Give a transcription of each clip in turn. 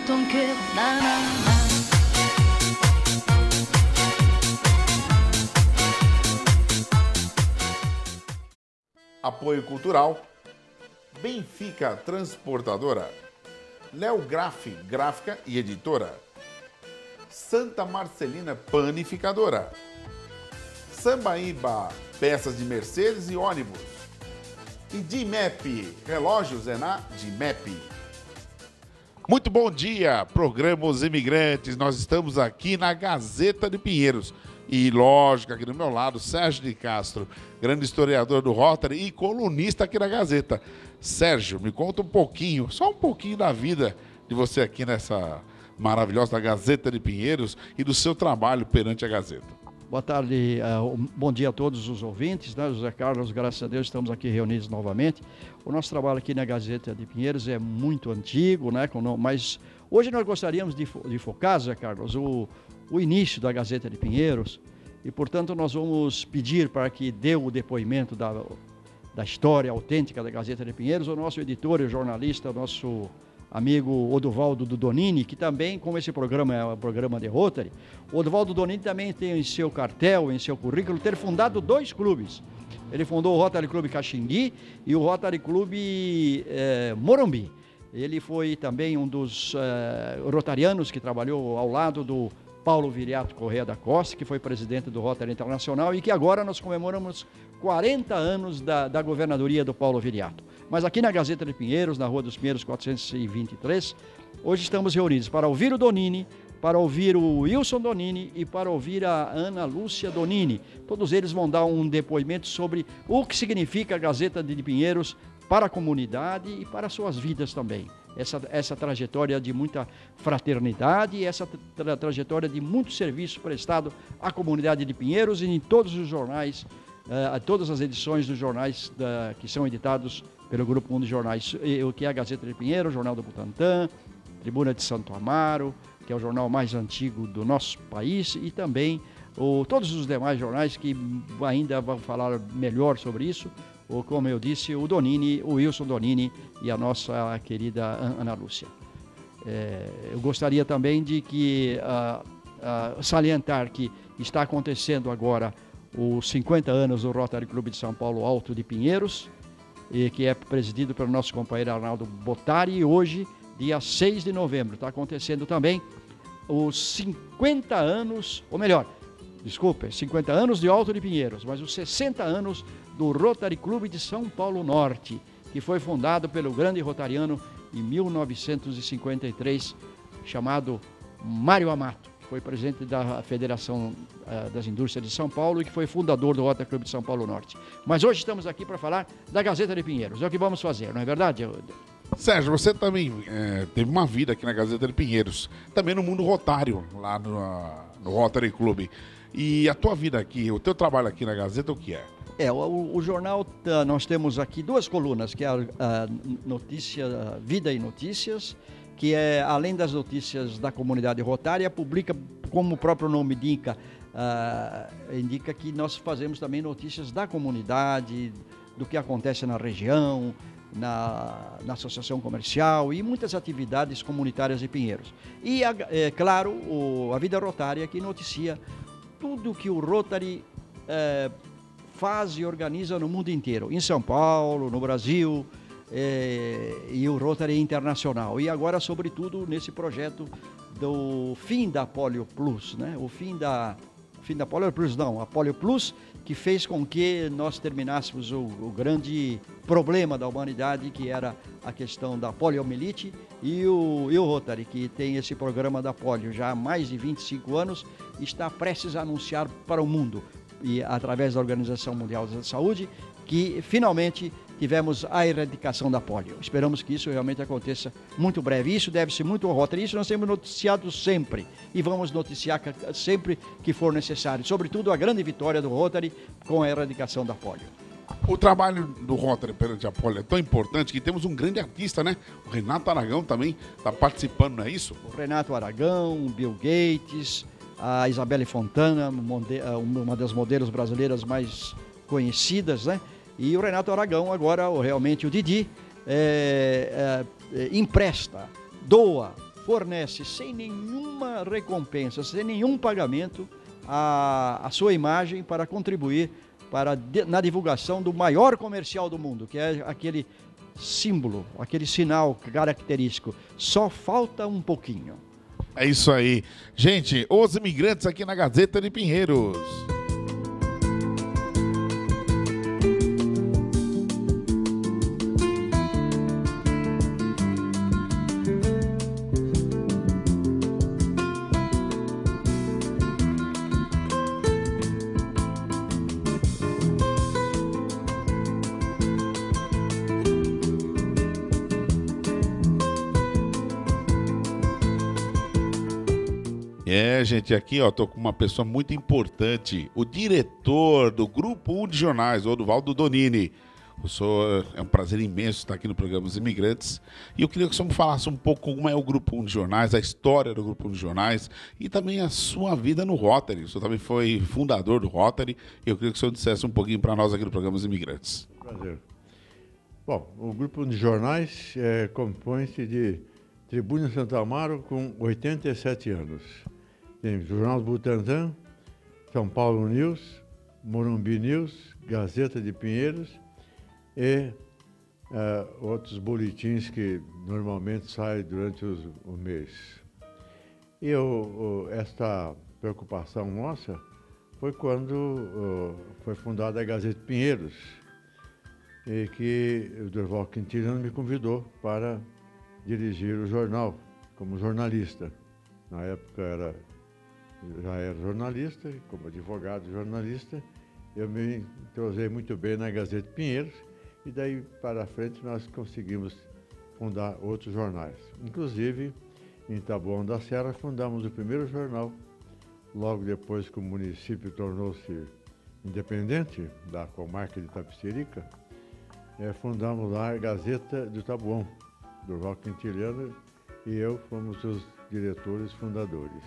ton cœur, nanana. Apoio cultural, Benfica Transportadora, Léo Graf, gráfica e editora, Santa Marcelina Panificadora, Sambaíba, peças de Mercedes e ônibus, e DIMEP, relógios é na DIMEP. Muito bom dia, programa Os Imigrantes, nós estamos aqui na Gazeta de Pinheiros. E, lógico, aqui do meu lado, Sérgio de Castro, grande historiador do Rotary e colunista aqui na Gazeta. Sérgio, me conta um pouquinho, só um pouquinho da vida de você aqui nessa maravilhosa Gazeta de Pinheiros e do seu trabalho perante a Gazeta. Boa tarde, bom dia a todos os ouvintes, né? José Carlos, graças a Deus estamos aqui reunidos novamente. O nosso trabalho aqui na Gazeta de Pinheiros é muito antigo, né? Mas hoje nós gostaríamos de focar, José Carlos, o início da Gazeta de Pinheiros e, portanto, nós vamos pedir para que dê o depoimento da história autêntica da Gazeta de Pinheiros o nosso editor e jornalista, nosso amigo Odovaldo Donini, que também, como esse programa é um programa de Rotary, o Odovaldo Donini também tem em seu cartel, em seu currículo, ter fundado 2 clubes. Ele fundou o Rotary Clube Caxingui e o Rotary Clube Morumbi. Ele foi também um dos rotarianos que trabalhou ao lado do Paulo Viriato Corrêa da Costa, que foi presidente do Rotary Internacional e que agora nós comemoramos 40 anos da governadoria do Paulo Viriato. Mas aqui na Gazeta de Pinheiros, na Rua dos Pinheiros 423, hoje estamos reunidos para ouvir o Donini, para ouvir o Wilson Donini e para ouvir a Ana Lúcia Donini. Todos eles vão dar um depoimento sobre o que significa a Gazeta de Pinheiros para a comunidade e para suas vidas também. Essa trajetória de muita fraternidade e essa trajetória de muito serviço prestado à comunidade de Pinheiros e em todos os jornais, todas as edições dos jornais que são editados pelo Grupo Mundo de Jornais, o que é a Gazeta de Pinheiros, o Jornal do Butantã, Tribuna de Santo Amaro, que é o jornal mais antigo do nosso país, e também todos os demais jornais que ainda vão falar melhor sobre isso, ou como eu disse, o Donini, o Wilson Donini e a nossa querida Ana Lúcia. Eu gostaria também de salientar que está acontecendo agora os 50 anos do Rotary Clube de São Paulo Alto de Pinheiros, que é presidido pelo nosso companheiro Arnaldo Bottari, e hoje, dia 6 de novembro, está acontecendo também os 50 anos, ou melhor, 50 anos de Alto de Pinheiros, mas os 60 anos do Rotary Clube de São Paulo Norte, que foi fundado pelo grande rotariano em 1953, chamado Mário Amato, que foi presidente da Federação das Indústrias de São Paulo e que foi fundador do Rotary Clube de São Paulo Norte. Mas hoje estamos aqui para falar da Gazeta de Pinheiros, é o que vamos fazer, não é verdade? Sérgio, você também teve uma vida aqui na Gazeta de Pinheiros, também no mundo rotário, lá no Rotary Clube. E a tua vida aqui, o teu trabalho aqui na Gazeta, o que é? O jornal, nós temos aqui 2 colunas, que é a notícia, Vida e Notícias, que é, além das notícias da comunidade rotária, publica, como o próprio nome indica, indica que nós fazemos também notícias da comunidade, do que acontece na região, na associação comercial e muitas atividades comunitárias de Pinheiros. E, claro, a Vida Rotária, que noticia tudo que o Rotary faz e organiza no mundo inteiro, em São Paulo, no Brasil, e o Rotary Internacional. E agora, sobretudo, nesse projeto do fim da Polio Plus, né? O fim da Polio Plus, não, a Polio Plus, que fez com que nós terminássemos o grande problema da humanidade, que era a questão da poliomielite, e o Rotary, que tem esse programa da polio já há mais de 25 anos, está prestes a anunciar para o mundo, e através da Organização Mundial da Saúde, que finalmente tivemos a erradicação da polio. Esperamos que isso realmente aconteça muito breve. Isso deve-se muito ao Rotary. Isso nós temos noticiado sempre e vamos noticiar sempre que for necessário. Sobretudo a grande vitória do Rotary com a erradicação da polio. O trabalho do Rotary perante a polio é tão importante que temos um grande artista, né? O Renato Aragão também está participando, não é isso? O Renato Aragão, o Bill Gates, a Isabelle Fontana, uma das modelos brasileiras mais conhecidas, né? E o Renato Aragão, agora realmente o Didi, empresta, doa, fornece sem nenhuma recompensa, sem nenhum pagamento, a sua imagem para contribuir na divulgação do maior comercial do mundo, que é aquele símbolo, aquele sinal característico. Só falta um pouquinho. É isso aí. Gente, Os Imigrantes aqui na Gazeta de Pinheiros. Gente, aqui ó, tô com uma pessoa muito importante, o diretor do Grupo 1 de Jornais, Oduvaldo Donini. É um prazer imenso estar aqui no programa Os Imigrantes. E eu queria que o senhor me falasse um pouco como é o Grupo 1 de Jornais, a história do Grupo 1 de Jornais e também a sua vida no Rotary. O senhor também foi fundador do Rotary e eu queria que o senhor dissesse um pouquinho para nós aqui no programa Os Imigrantes. Prazer. Bom, o Grupo 1 de Jornais compõe-se de Tribuna Santo Amaro com 87 anos. Tem Jornal do Butantã, São Paulo News, Morumbi News, Gazeta de Pinheiros e outros boletins que normalmente saem durante o mês. E esta preocupação nossa foi quando foi fundada a Gazeta de Pinheiros e que o Durval Quintiliano me convidou para dirigir o jornal como jornalista. Na época já era jornalista, como advogado e jornalista, eu me entrosei muito bem na Gazeta de Pinheiros e daí para frente nós conseguimos fundar outros jornais. Inclusive, em Taboão da Serra, fundamos o primeiro jornal, logo depois que o município tornou-se independente da comarca de Itapecerica, fundamos lá a Gazeta do Taboão, Durval Quintiliano, e eu fomos os diretores fundadores.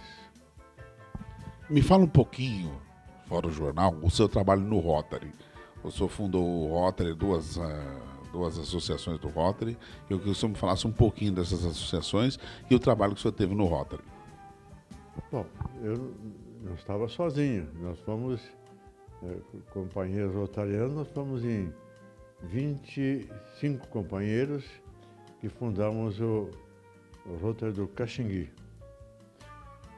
Me fala um pouquinho, fora o jornal, o seu trabalho no Rotary. O senhor fundou o Rotary, duas associações do Rotary. Eu queria que o senhor me falasse um pouquinho dessas associações e o trabalho que o senhor teve no Rotary. Bom, eu não estava sozinho. Nós fomos, companheiros rotarianos, nós fomos em 25 companheiros que fundamos o Rotary do Caxingui,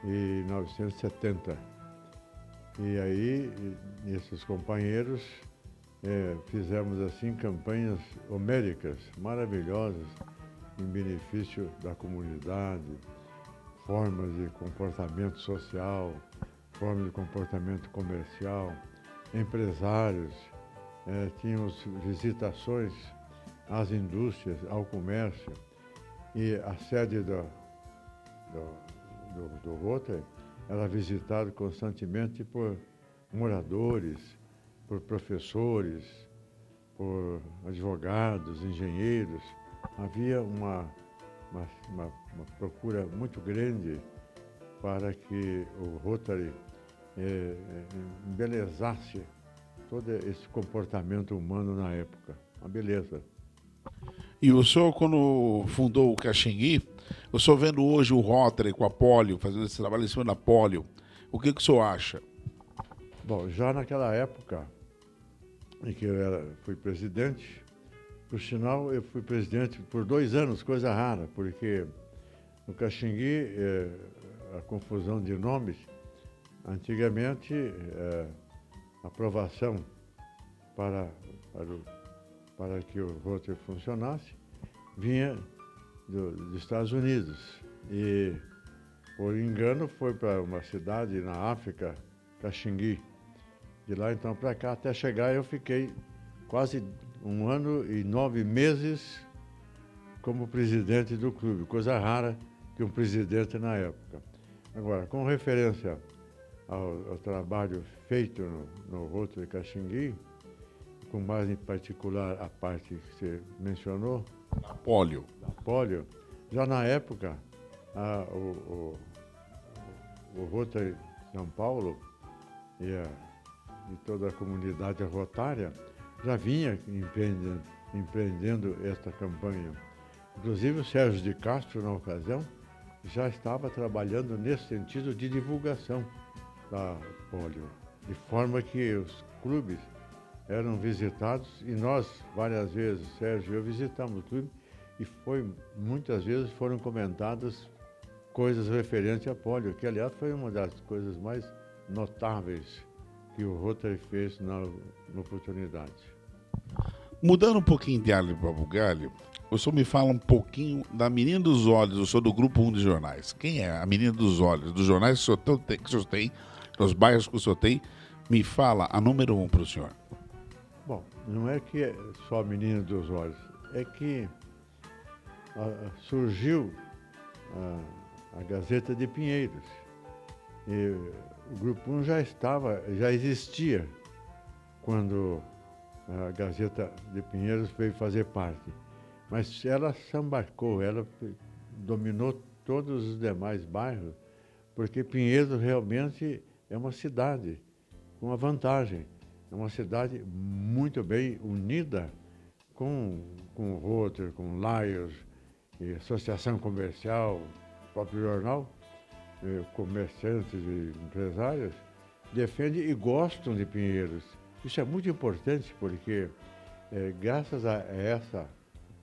em 1970. E aí, esses companheiros fizemos assim campanhas homéricas, maravilhosas, em benefício da comunidade, formas de comportamento social, formas de comportamento comercial, empresários, tínhamos visitações às indústrias, ao comércio, e a sede do Rotary era visitada constantemente por moradores, por professores, por advogados, engenheiros. Havia uma procura muito grande para que o Rotary embelezasse todo esse comportamento humano na época. Uma beleza. E o senhor, quando fundou o Caxingui, o senhor vendo hoje o Rotary com a polio, fazendo esse trabalho em cima da polio, o que o senhor acha? Bom, já naquela época em que eu fui presidente, por sinal, eu fui presidente por 2 anos, coisa rara, porque no Caxingui, a confusão de nomes, antigamente, a aprovação para que o Rotary funcionasse, vinha dos Estados Unidos. E, por engano, foi para uma cidade na África, Caxingui. De lá, então, para cá, até chegar, eu fiquei quase 1 ano e 9 meses como presidente do clube, coisa rara que um presidente na época. Agora, com referência ao trabalho feito no Rotary Caxingui, com mais em particular a parte que você mencionou, a polio. Já na época, o Rotary São Paulo e toda a comunidade rotária já vinha empreendendo esta campanha. Inclusive o Sérgio de Castro, na ocasião, já estava trabalhando nesse sentido de divulgação da polio, de forma que os clubes eram visitados e nós, várias vezes, Sérgio e eu visitamos o clube e muitas vezes foram comentadas coisas referentes à polio, que aliás foi uma das coisas mais notáveis que o Rotary fez na oportunidade. Mudando um pouquinho de alho para bugalho, o senhor me fala um pouquinho da Menina dos Olhos. Eu sou do Grupo 1 de Jornais. Quem é a Menina dos Olhos? Dos jornais que o senhor tem, dos bairros que o senhor tem, me fala a número 1 para o senhor. Bom, não é que é só a Menina dos Olhos, é que surgiu a Gazeta de Pinheiros. E o Grupo 1 já existia quando a Gazeta de Pinheiros veio fazer parte. Mas ela se embarcou, ela dominou todos os demais bairros, porque Pinheiros realmente é uma cidade com uma vantagem. É uma cidade muito bem unida com o Rotary, com o Lions, e Associação Comercial, o próprio jornal, comerciantes e empresários, defendem e gostam de Pinheiros. Isso é muito importante porque, graças a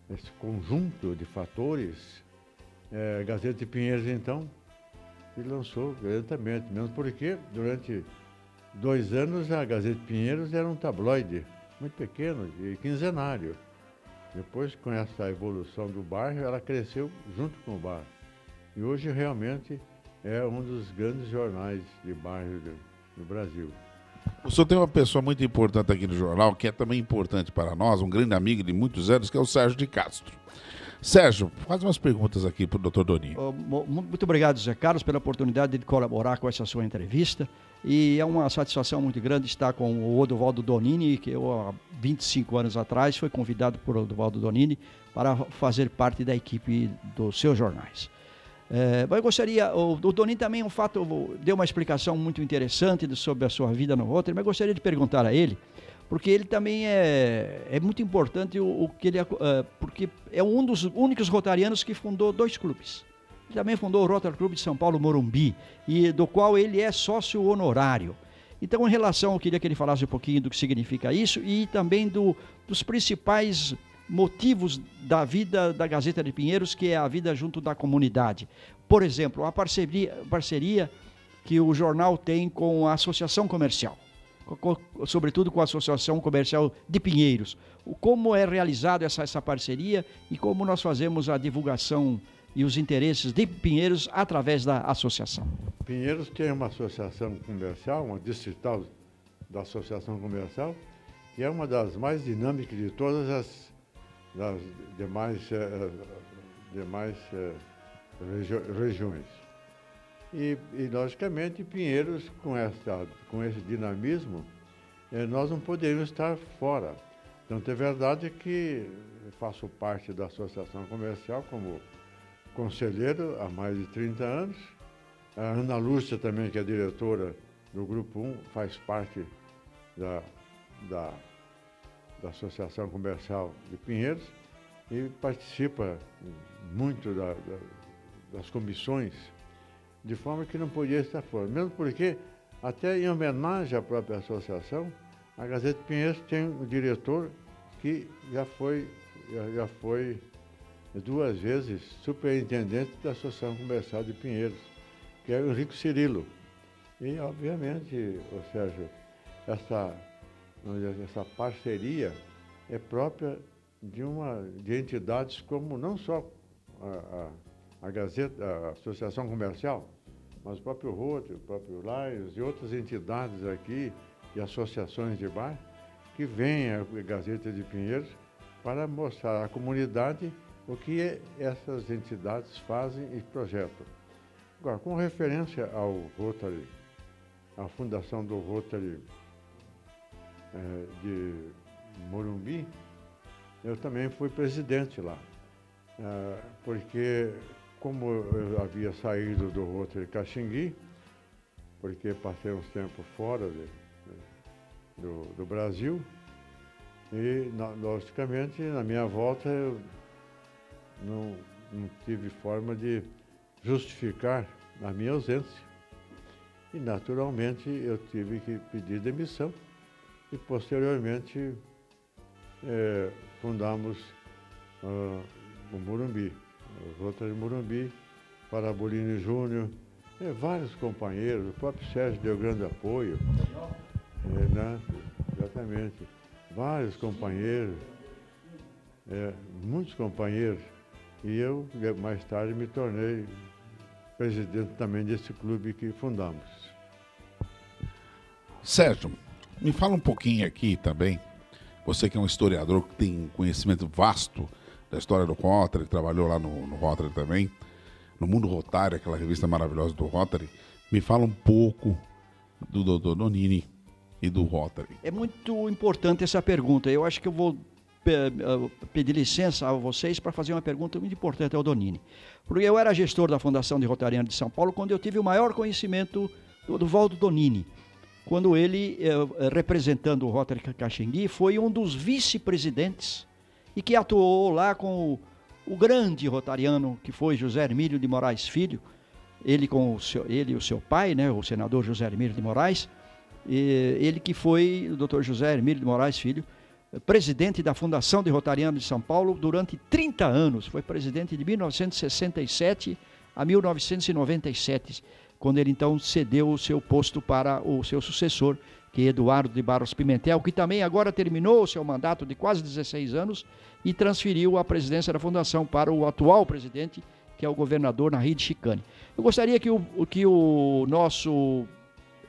esse conjunto de fatores, a Gazeta de Pinheiros, então, se lançou lentamente, mesmo porque durante 2 anos a Gazeta de Pinheiros era um tabloide muito pequeno e quinzenário. Depois, com essa evolução do bairro, ela cresceu junto com o bairro. E hoje realmente é um dos grandes jornais de bairro do Brasil. O senhor tem uma pessoa muito importante aqui no jornal, que é também importante para nós, um grande amigo de muitos anos, que é o Sérgio de Castro. Sérgio, faz umas perguntas aqui para o Dr. Doninho. Muito obrigado, Zé Carlos, pela oportunidade de colaborar com essa sua entrevista. E é uma satisfação muito grande estar com o Odovaldo Donini, que eu, há 25 anos atrás, fui convidado por Odovaldo Donini para fazer parte da equipe dos seus jornais. Mas eu gostaria, o Donini também, deu uma explicação muito interessante sobre a sua vida no Rotary, mas eu gostaria de perguntar a ele, porque ele também é muito importante, porque é um dos únicos rotarianos que fundou 2 clubes. Ele também fundou o Rotary Clube de São Paulo, Morumbi, e do qual ele é sócio honorário. Então, em relação, eu queria que ele falasse um pouquinho do que significa isso e também dos principais motivos da vida da Gazeta de Pinheiros, que é a vida junto da comunidade. Por exemplo, a parceria que o jornal tem com a Associação Comercial, sobretudo com a Associação Comercial de Pinheiros. Como é realizada essa parceria e como nós fazemos a divulgação e os interesses de Pinheiros através da associação. Pinheiros tem uma associação comercial, uma distrital da associação comercial, que é uma das mais dinâmicas de todas as demais regiões. E, logicamente, Pinheiros, com esse dinamismo, nós não poderíamos estar fora. Tanto é verdade que faço parte da associação comercial como conselheiro há mais de 30 anos. A Ana Lúcia também, que é diretora do Grupo 1, faz parte da Associação Comercial de Pinheiros e participa muito das comissões, de forma que não podia estar fora. Mesmo porque, até em homenagem à própria associação, a Gazeta de Pinheiros tem um diretor que já foi 2 vezes superintendente da Associação Comercial de Pinheiros, que é o Henrique Cirilo. E, obviamente, Sérgio, essa parceria é própria de entidades como não só a Gazeta, a Associação Comercial, mas o próprio Rotary, o próprio Lions e outras entidades aqui e associações de bairro que vêm à Gazeta de Pinheiros para mostrar à comunidade o que essas entidades fazem e projetam. Agora, com referência ao Rotary, à fundação do Rotary de Morumbi, eu também fui presidente lá, porque como eu havia saído do Rotary Caxingui, porque passei uns tempos fora do Brasil, e logicamente na minha volta eu não tive forma de justificar a minha ausência. E, naturalmente, eu tive que pedir demissão e, posteriormente, fundamos o Morumbi, o Rotary Morumbi, Parabolini Júnior, vários companheiros, o próprio Sérgio deu grande apoio, né? Exatamente, vários companheiros, muitos companheiros, e eu, mais tarde, me tornei presidente também desse clube que fundamos. Sérgio, me fala um pouquinho aqui também, você que é um historiador que tem conhecimento vasto da história do Rotary, trabalhou lá no Rotary também, no Mundo Rotário, aquela revista maravilhosa do Rotary, me fala um pouco do Dr. Donini e do Rotary. É muito importante essa pergunta. Eu acho que eu vou pedir licença a vocês para fazer uma pergunta muito importante ao Donini. Porque eu era gestor da Fundação de Rotariano de São Paulo quando eu tive o maior conhecimento do Valdo Donini. Quando ele, representando o Rotary Caxingui, foi um dos vice-presidentes e que atuou lá com o grande rotariano que foi José Hermílio de Moraes Filho, ele e o seu pai, né, o senador José Hermílio de Moraes, ele que foi, o Dr. José Hermílio de Moraes Filho, presidente da Fundação de Rotariano de São Paulo durante 30 anos, foi presidente de 1967 a 1997, quando ele então cedeu o seu posto para o seu sucessor, que é Eduardo de Barros Pimentel, que também agora terminou o seu mandato de quase 16 anos e transferiu a presidência da Fundação para o atual presidente, que é o governador Narid Chicane. Eu gostaria que o nosso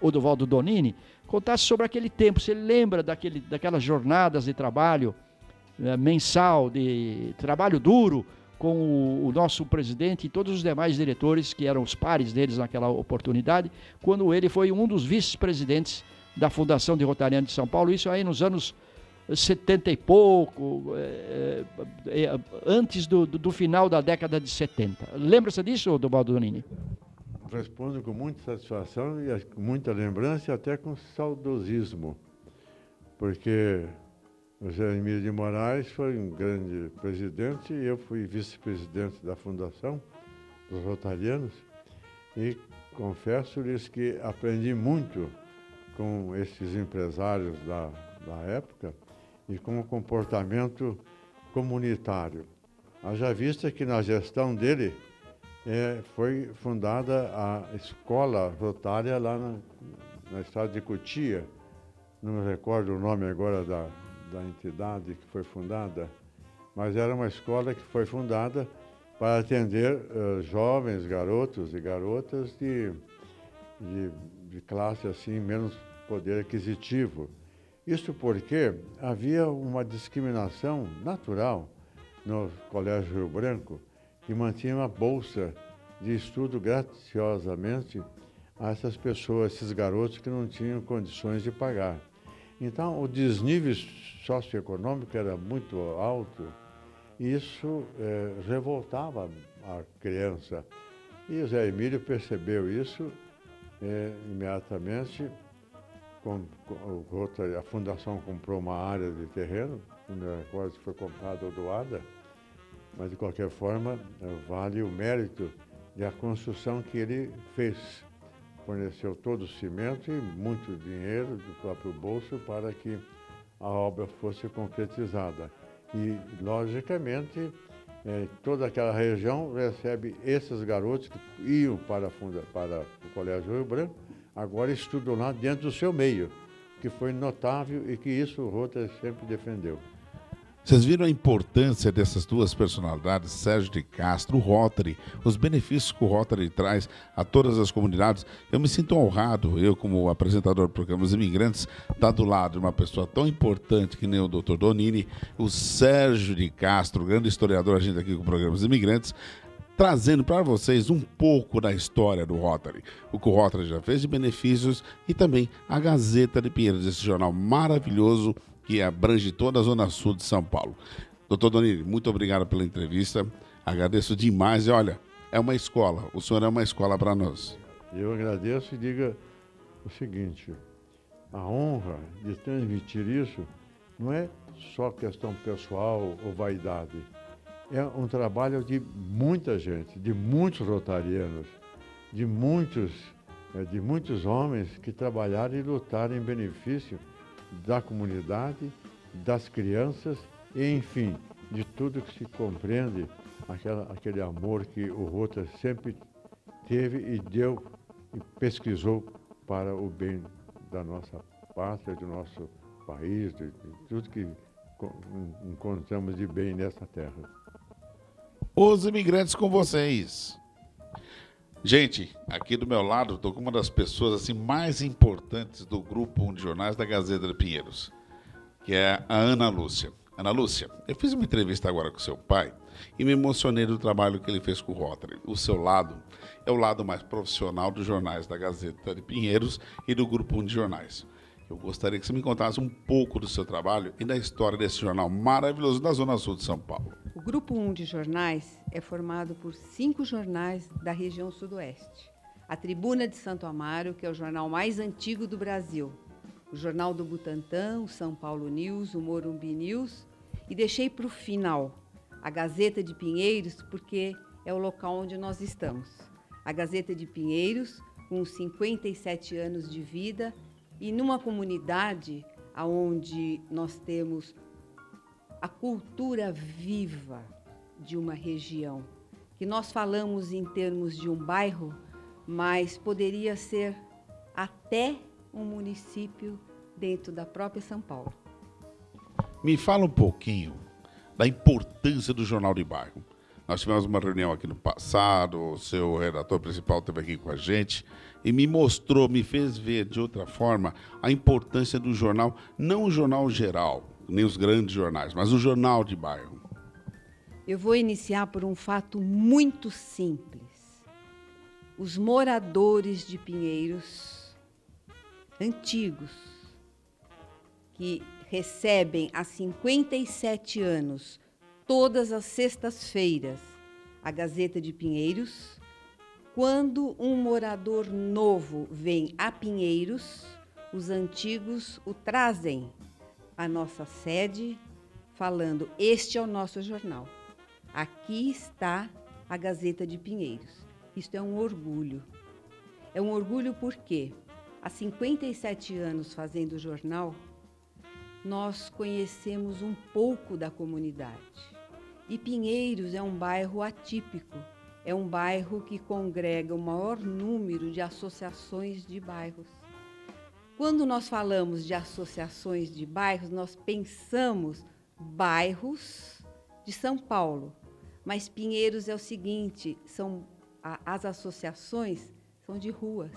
Odovaldo Donini contasse sobre aquele tempo, se ele lembra daquelas jornadas de trabalho mensal, de trabalho duro, com o nosso presidente e todos os demais diretores, que eram os pares deles naquela oportunidade, quando ele foi um dos vice-presidentes da Fundação de Rotariano de São Paulo, isso aí nos anos 70 e pouco, antes do final da década de 70. Lembra-se disso, Odovaldo Donini? Respondo com muita satisfação e com muita lembrança e até com saudosismo, porque o José Hermílio de Moraes foi um grande presidente e eu fui vice-presidente da Fundação dos Rotarianos e confesso-lhes que aprendi muito com esses empresários da época e com o comportamento comunitário. Haja vista que na gestão dele foi fundada a escola rotária lá na estrada de Cotia, não me recordo o nome agora da entidade que foi fundada, mas era uma escola que foi fundada para atender jovens, garotos e garotas de classe assim, menos poder aquisitivo. Isso porque havia uma discriminação natural no Colégio Rio Branco, que mantinha uma bolsa de estudo graciosamente a essas pessoas, esses garotos que não tinham condições de pagar. Então, o desnível socioeconômico era muito alto e isso revoltava a criança. E o Zé Emílio percebeu isso imediatamente. A Fundação comprou uma área de terreno, não me recordo se foi comprada ou doada, mas de qualquer forma vale o mérito da construção que ele fez. Forneceu todo o cimento e muito dinheiro do próprio bolso para que a obra fosse concretizada. E, logicamente, toda aquela região recebe esses garotos que iam para o Colégio Rio Branco, agora estudam lá dentro do seu meio, que foi notável e que isso o Rotary sempre defendeu. Vocês viram a importância dessas duas personalidades, Sérgio de Castro, o Rotary, os benefícios que o Rotary traz a todas as comunidades. Eu me sinto honrado, eu como apresentador do programa Os Imigrantes, estar do lado de uma pessoa tão importante que nem o Dr. Donini, o Sérgio de Castro, grande historiador, a gente aqui com o programa Os Imigrantes, trazendo para vocês um pouco da história do Rotary, o que o Rotary já fez de benefícios e também a Gazeta de Pinheiros, esse jornal maravilhoso que abrange toda a Zona Sul de São Paulo. Doutor Donini, muito obrigado pela entrevista, agradeço demais e olha, é uma escola, o senhor é uma escola para nós. Eu agradeço e digo o seguinte, a honra de transmitir isso não é só questão pessoal ou vaidade, é um trabalho de muita gente, de muitos rotarianos, de muitos homens que trabalharam e lutaram em benefício da comunidade, das crianças e, enfim, de tudo que se compreende, aquele amor que o Rota sempre teve e deu e pesquisou para o bem da nossa pátria, do nosso país, de tudo que encontramos de bem nessa terra. Os imigrantes com vocês. Gente, aqui do meu lado, estou com uma das pessoas assim, mais importantes do grupo 1 de jornais da Gazeta de Pinheiros, que é a Ana Lúcia. Ana Lúcia, eu fiz uma entrevista agora com seu pai e me emocionei do trabalho que ele fez com o Rotary. O seu lado é o lado mais profissional dos jornais da Gazeta de Pinheiros e do grupo 1 de jornais. Eu gostaria que você me contasse um pouco do seu trabalho e da história desse jornal maravilhoso da Zona Sul de São Paulo. O Grupo 1 de Jornais é formado por 5 jornais da região sudoeste. A Tribuna de Santo Amaro, que é o jornal mais antigo do Brasil. O Jornal do Butantã, o São Paulo News, o Morumbi News. E deixei para o final a Gazeta de Pinheiros, porque é o local onde nós estamos. A Gazeta de Pinheiros, com 57 anos de vida, e numa comunidade onde nós temos a cultura viva de uma região, que nós falamos em termos de um bairro, mas poderia ser até um município dentro da própria São Paulo. Me fala um pouquinho da importância do Jornal de Bairro. Nós tivemos uma reunião aqui no passado, o seu redator principal esteve aqui com a gente e me mostrou, me fez ver de outra forma a importância do jornal, não o jornal geral, nem os grandes jornais, mas o Jornal de Bairro. Eu vou iniciar por um fato muito simples. Os moradores de Pinheiros, antigos, que recebem há 57 anos, todas as sextas-feiras, a Gazeta de Pinheiros. Quando um morador novo vem a Pinheiros, os antigos o trazem à nossa sede, falando: este é o nosso jornal. Aqui está a Gazeta de Pinheiros. Isto é um orgulho. É um orgulho porque, há 57 anos fazendo o jornal, nós conhecemos um pouco da comunidade. E Pinheiros é um bairro atípico, é um bairro que congrega o maior número de associações de bairros. Quando nós falamos de associações de bairros, nós pensamos bairros de São Paulo, mas Pinheiros é o seguinte, as associações são de ruas.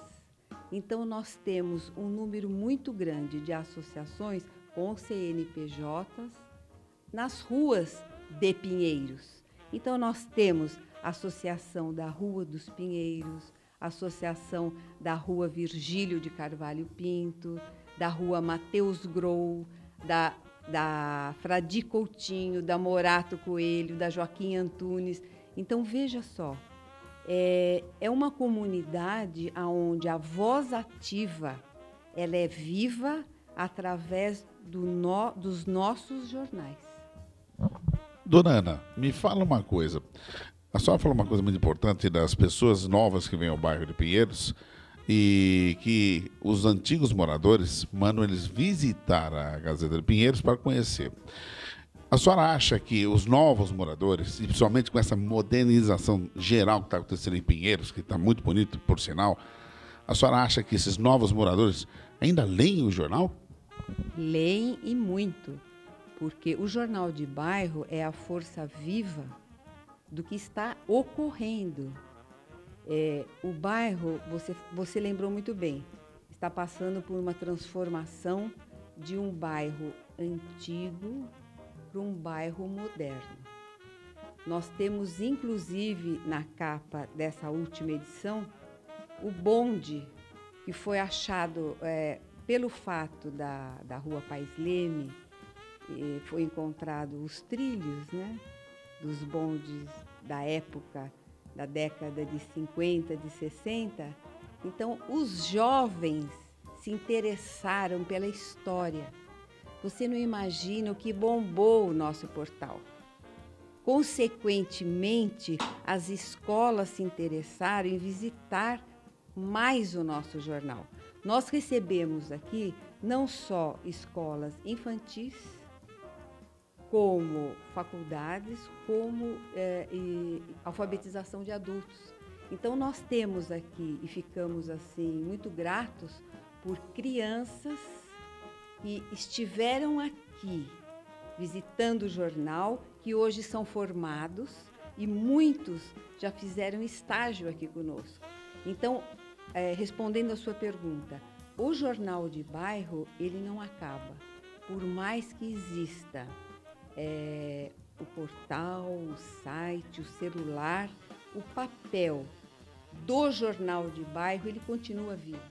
Então, nós temos um número muito grande de associações com CNPJs nas ruas de Pinheiros. Então, nós temos a Associação da Rua dos Pinheiros, a Associação da Rua Virgílio de Carvalho Pinto, da Rua Mateus Grou, da Fradi Coutinho, da Morato Coelho, da Joaquim Antunes. Então, veja só, é uma comunidade onde a voz ativa ela é viva através dos nossos jornais. Dona Ana, me fala uma coisa. A senhora falou uma coisa muito importante das pessoas novas que vêm ao bairro de Pinheiros e que os antigos moradores mandam eles visitar a Gazeta de Pinheiros para conhecer. A senhora acha que os novos moradores, e principalmente com essa modernização geral que está acontecendo em Pinheiros, que está muito bonito, por sinal, a senhora acha que esses novos moradores ainda leem o jornal? Leem e muito, porque o jornal de bairro é a força viva do que está ocorrendo. O bairro, você lembrou muito bem, está passando por uma transformação de um bairro antigo para um bairro moderno. Nós temos, inclusive, na capa dessa última edição, o bonde que foi achado pelo fato da Rua Pais Leme, foi encontrado os trilhos, né, dos bondes da época, da década de 50, de 60. Então, os jovens se interessaram pela história. Você não imagina o que bombou o nosso portal. Consequentemente, as escolas se interessaram em visitar mais o nosso jornal. Nós recebemos aqui não só escolas infantis, como faculdades, como e alfabetização de adultos. Então, nós temos aqui, e ficamos assim muito gratos por crianças que estiveram aqui visitando o jornal, que hoje são formados e muitos já fizeram estágio aqui conosco. Então, respondendo a sua pergunta, o jornal de bairro, ele não acaba. Por mais que exista o portal, o site, o celular, o papel do jornal de bairro, ele continua vivo.